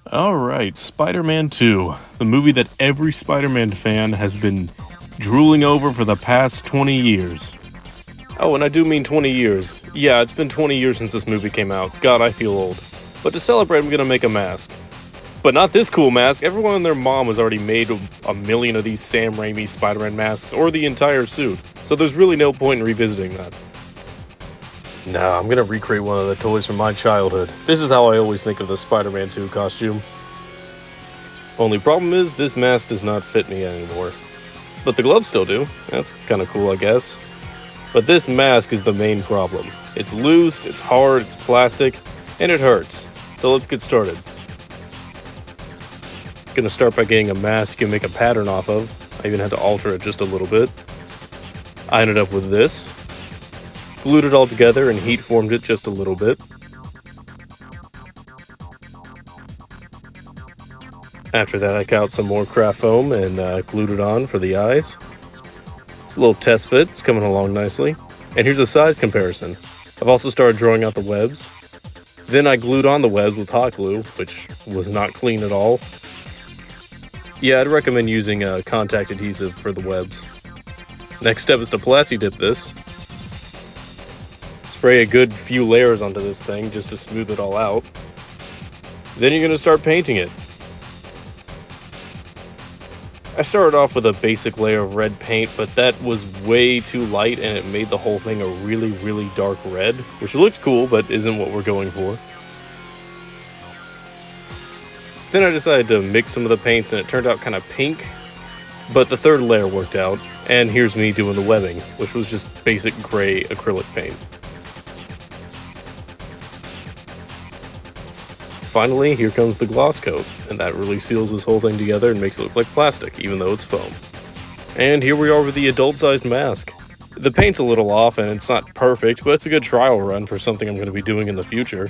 Alright, Spider-Man 2, the movie that every Spider-Man fan has been drooling over for the past 20 years. Oh, and I do mean 20 years. Yeah, it's been 20 years since this movie came out. God, I feel old. But to celebrate, I'm gonna make a mask. But not this cool mask. Everyone and their mom has already made a million of these Sam Raimi Spider-Man masks, or the entire suit. So there's really no point in revisiting that. Nah, I'm gonna recreate one of the toys from my childhood. This is how I always think of the Spider-Man 2 costume. Only problem is, this mask does not fit me anymore. But the gloves still do. That's kinda cool, I guess. But this mask is the main problem. It's loose, it's hard, it's plastic, and it hurts. So let's get started. Gonna start by getting a mask you can make a pattern off of. I even had to alter it just a little bit. I ended up with this. Glued it all together and heat formed it just a little bit. After that, I got out some more craft foam and glued it on for the eyes. It's a little test fit, it's coming along nicely. And here's a size comparison. I've also started drawing out the webs. Then I glued on the webs with hot glue, which was not clean at all. Yeah, I'd recommend using contact adhesive for the webs. Next step is to plasti dip this. Spray a good few layers onto this thing just to smooth it all out. Then you're going to start painting it. I started off with a basic layer of red paint, but that was way too light and it made the whole thing a really dark red, which looked cool but isn't what we're going for. Then I decided to mix some of the paints and it turned out kind of pink, but the third layer worked out, and here's me doing the webbing, which was just basic gray acrylic paint. Finally, here comes the gloss coat, and that really seals this whole thing together and makes it look like plastic, even though it's foam. And here we are with the adult-sized mask. The paint's a little off and it's not perfect, but it's a good trial run for something I'm going to be doing in the future.